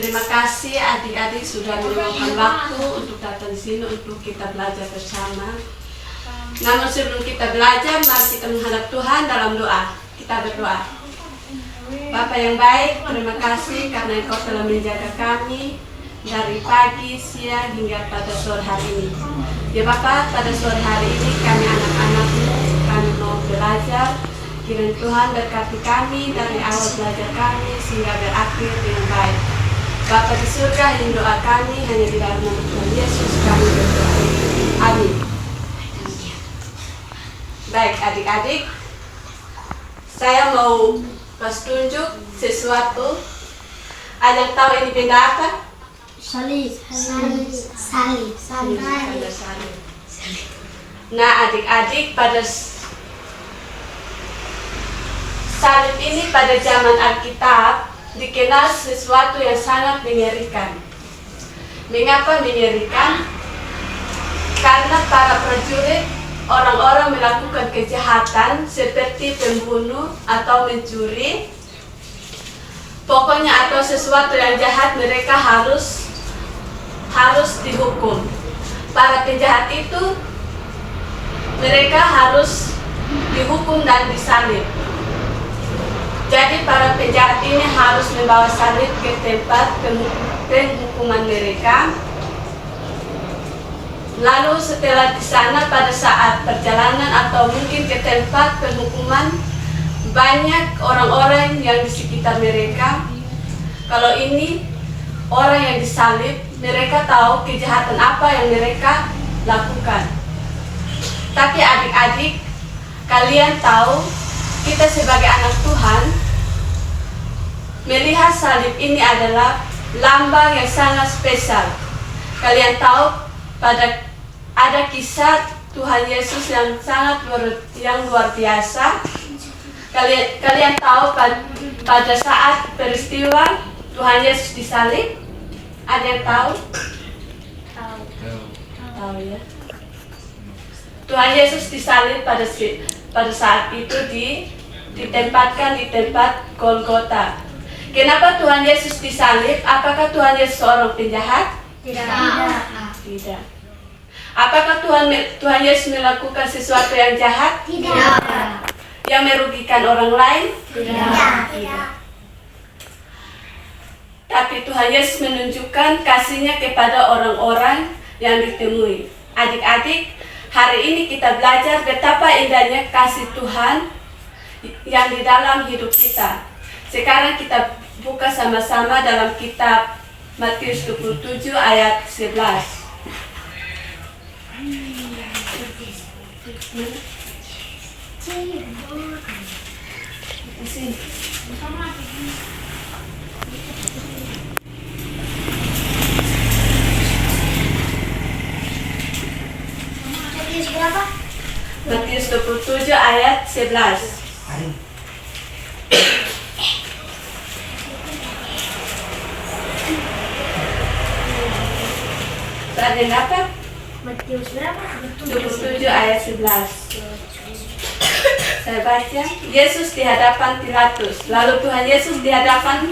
Terima kasih adik-adik sudah meluangkan waktu untuk datang di sini untuk kita belajar bersama. Namun sebelum kita belajar, mari kita menghadap Tuhan dalam doa. Kita berdoa. Bapa yang baik, terima kasih karena Engkau telah menjaga kami dari pagi, siang hingga pada sore hari ini. Ya Bapa, pada sore hari ini kami anak-anak-Mu, kami mau belajar. Kiranya Tuhan berkati kami dari awal belajar kami sehingga berakhir dengan baik. Bapa di surga, yang doa kami hanya di dalam nama Tuhan Yesus kami berdoa. Amin. Baik adik-adik, saya mau kasih tunjuk sesuatu. Ada yang tahu ini benda apa? Salib. Nah adik-adik, pada salib ini pada zaman Alkitab dikenal sesuatu yang sangat mengerikan. Mengapa mengerikan? Karena para prajurit, orang-orang melakukan kejahatan seperti pembunuh atau mencuri, pokoknya atau sesuatu yang jahat, mereka harus dihukum. Para penjahat itu mereka harus dihukum dan disalib. Jadi para penjahat ini harus membawa salib ke tempat penghukuman mereka. Lalu setelah di sana pada saat perjalanan atau mungkin ke tempat penghukuman, banyak orang-orang yang di sekitar mereka. Kalau ini orang yang disalib, mereka tahu kejahatan apa yang mereka lakukan. Tapi adik-adik, kalian tahu kita sebagai anak Tuhan melihat salib ini adalah lambang yang sangat spesial. Kalian tahu ada kisah Tuhan Yesus yang sangat luar biasa. Kalian tahu pada saat peristiwa Tuhan Yesus disalib, ada yang tahu? Tahu ya. Tuhan Yesus disalib pada saat itu ditempatkan di tempat Golgota. Kenapa Tuhan Yesus disalib? Apakah Tuhan Yesus seorang penjahat? Tidak. Apakah Tuhan Yesus melakukan sesuatu yang jahat? Tidak. Yang merugikan orang lain? Tidak. Tapi Tuhan Yesus menunjukkan kasih-Nya kepada orang-orang yang ditemui. Adik-adik, hari ini kita belajar betapa indahnya kasih Tuhan yang di dalam hidup kita. Sekarang kita buka sama-sama dalam kitab Matius 27 ayat 11. Matius berapa? Matius 27 ayat 11. Perhatian apa? Matius berapa? 27 ayat 11. Saya baca. Yesus di hadapan Pilatus. Lalu Tuhan Yesus dihadapkan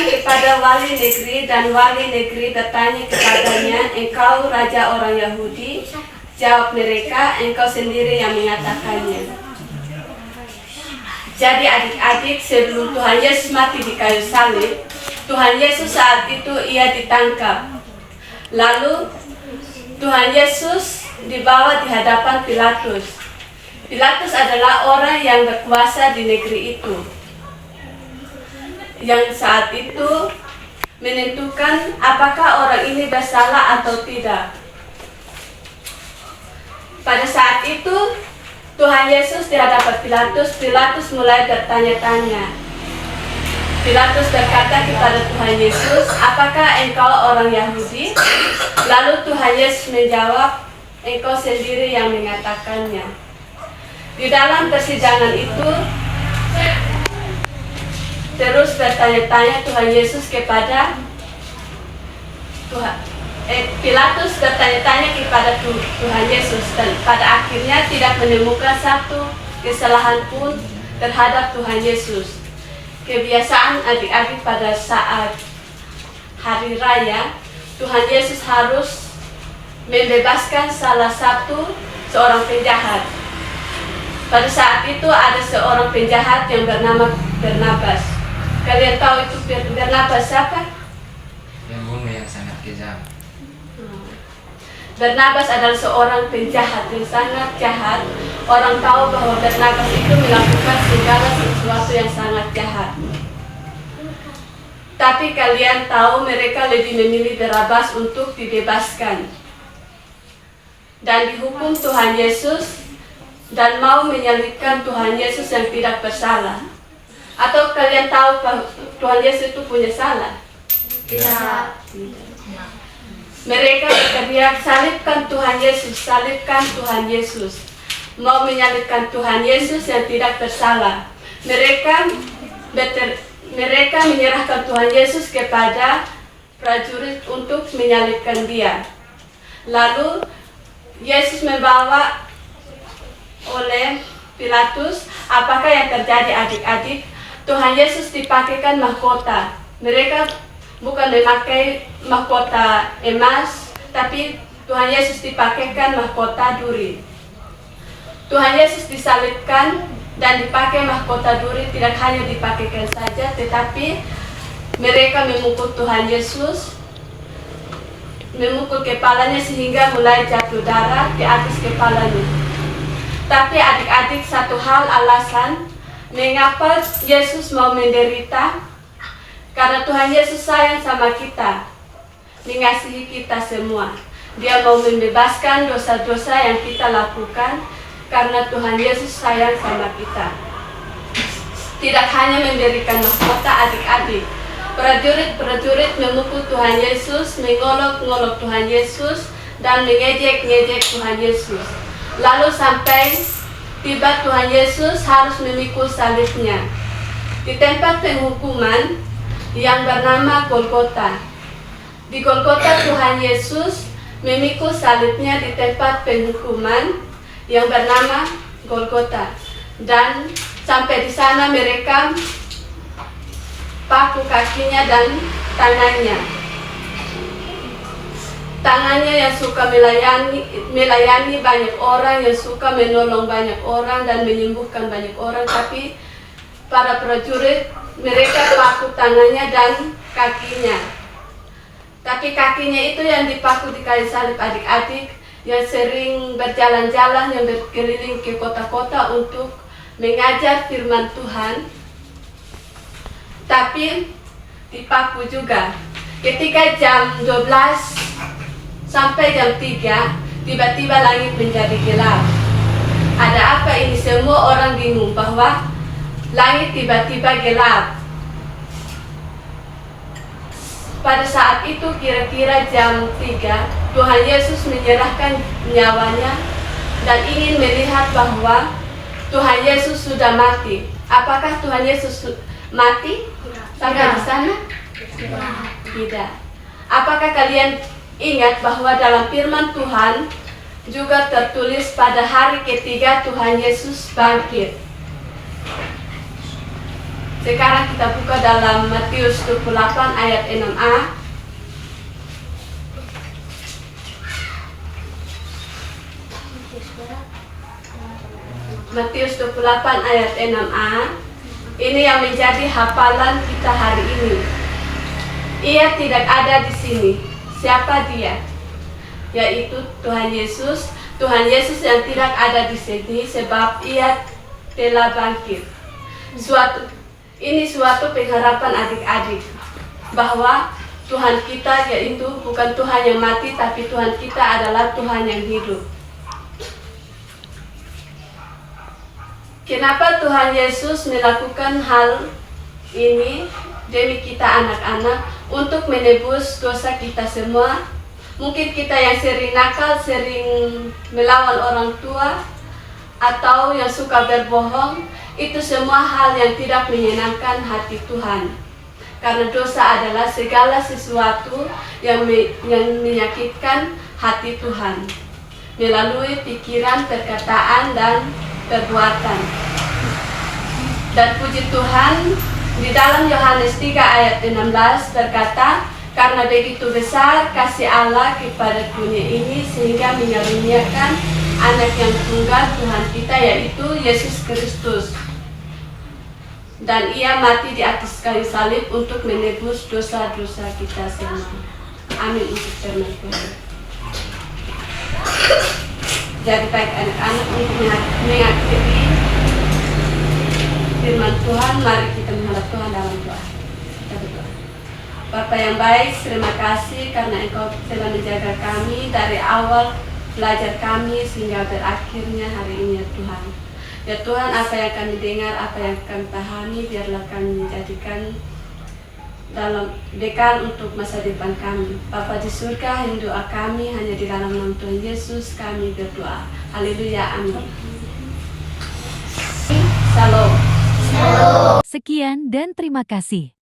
kepada wali negeri, dan wali negeri bertanya kepadanya, "Engkau raja orang Yahudi?" Jawab mereka, "Engkau sendiri yang mengatakannya." Jadi adik-adik, sebelum Tuhan Yesus mati di kayu salib, Tuhan Yesus saat itu ia ditangkap. Lalu Tuhan Yesus dibawa di hadapan Pilatus. Pilatus adalah orang yang berkuasa di negeri itu, yang saat itu menentukan apakah orang ini bersalah atau tidak. Pada saat itu Tuhan Yesus di hadapan Pilatus. Pilatus mulai bertanya-tanya. Pilatus berkata kepada Tuhan Yesus, "Apakah engkau orang Yahudi?" Lalu Tuhan Yesus menjawab, "Engkau sendiri yang mengatakannya." Di dalam persidangan itu terus bertanya-tanya Tuhan Yesus kepada Pilatus bertanya-tanya kepada Tuhan Yesus, dan pada akhirnya tidak menemukan satu kesalahan pun terhadap Tuhan Yesus. kebiasaan adik-adik pada saat hari raya, Tuhan Yesus harus membebaskan salah satu seorang penjahat. Pada saat itu ada seorang penjahat yang bernama Barnabas. Kalian tahu itu Barnabas siapa? Pembunuh yang sangat kejam. Barnabas adalah seorang penjahat yang sangat jahat. Orang tahu bahwa Barnabas itu melakukan segala sesuatu yang sangat jahat. Tapi kalian tahu mereka lebih memilih Barnabas untuk dibebaskan dan dihukum Tuhan Yesus dan mau menyalibkan Tuhan Yesus yang tidak bersalah. Atau kalian tahu bahwa Tuhan Yesus itu punya salah? Tidak. Mereka berteriak, salibkan Tuhan Yesus, salibkan Tuhan Yesus. Mau menyalibkan Tuhan Yesus yang tidak bersalah. Mereka menyerahkan Tuhan Yesus kepada prajurit untuk menyalibkan dia. Lalu Yesus membawa oleh Pilatus. Apakah yang terjadi adik-adik? Tuhan Yesus dipakaikan mahkota. Mereka bukan memakai mahkota emas, tapi Tuhan Yesus dipakaikan mahkota duri. Tuhan Yesus disalibkan dan dipakai mahkota duri, tidak hanya dipakaikan saja, tetapi mereka memukul Tuhan Yesus, memukul kepalanya sehingga mulai jatuh darah di atas kepalanya. Tapi adik-adik, satu hal alasan mengapa Yesus mau menderita, karena Tuhan Yesus sayang sama kita, mengasihi kita semua. Dia mau membebaskan dosa-dosa yang kita lakukan, karena Tuhan Yesus sayang sama kita. Tidak hanya mendirikan mahkota adik-adik, prajurit-prajurit memukul Tuhan Yesus, mengolok-ngolok Tuhan Yesus, dan mengejek-ngejek Tuhan Yesus. Lalu sampai tiba Tuhan Yesus harus memikul salibnya di tempat penghukuman yang bernama Golgota. Di Golgota Tuhan Yesus memikul salibnya di tempat penghukuman yang bernama Golgota, dan sampai di sana mereka paku kakinya dan tangannya yang suka melayani banyak orang, yang suka menolong banyak orang dan menyembuhkan banyak orang. Tapi para prajurit mereka paku tangannya dan kakinya. Tapi kakinya itu yang dipaku di kayu salib adik-adik, yang sering berjalan-jalan, yang berkeliling ke kota-kota untuk mengajar firman Tuhan. Tapi dipaku juga. Ketika jam 12 sampai jam 3, tiba-tiba langit menjadi gelap. Ada apa ini? Semua orang bingung bahwa langit tiba-tiba gelap. Pada saat itu kira-kira jam 3, Tuhan Yesus menyerahkan nyawanya dan ingin melihat bahwa Tuhan Yesus sudah mati. Apakah Tuhan Yesus mati sampai di sana? Tidak. Apakah kalian ingat bahwa dalam firman Tuhan juga tertulis pada hari ketiga Tuhan Yesus bangkit? Sekarang kita buka dalam Matius 28 ayat 6a. Matius 28 ayat 6a. Ini yang menjadi hafalan kita hari ini. Ia tidak ada di sini. Siapa dia? Yaitu Tuhan Yesus. Tuhan Yesus yang tidak ada di sini sebab ia telah bangkit. Ini suatu pengharapan adik-adik bahwa Tuhan kita yaitu bukan Tuhan yang mati, tapi Tuhan kita adalah Tuhan yang hidup. Kenapa Tuhan Yesus melakukan hal ini demi kita anak-anak, untuk menebus dosa kita semua? Mungkin kita yang sering nakal, sering melawan orang tua, atau yang suka berbohong, itu semua hal yang tidak menyenangkan hati Tuhan. Karena dosa adalah segala sesuatu yang menyakitkan hati Tuhan melalui pikiran, perkataan, dan perbuatan. Dan puji Tuhan, Di dalam Yohanes 3 ayat 16 berkata, karena begitu besar kasih Allah kepada dunia ini sehingga mengaruniakan anak yang tunggal Tuhan kita, yaitu Yesus Kristus. Dan ia mati di atas kayu salib untuk menebus dosa-dosa kita semua. Amin untuk firman Tuhan. Jadi baik anak-anak untuk mengakhiri firman Tuhan, mari kita menghadap Tuhan dalam doa. Kita berdoa. Bapa yang baik, terima kasih karena Engkau telah menjaga kami dari awal belajar kami sehingga berakhirnya hari ini ya Tuhan. Ya Tuhan, apa yang kami dengar, apa yang kami pahami, biarlah kami menjadikan dalam bekal untuk masa depan kami. Bapa di surga, yang doa kami hanya di dalam nama Tuhan Yesus kami berdoa. Haleluya, amin. Shalom. Sekian dan terima kasih.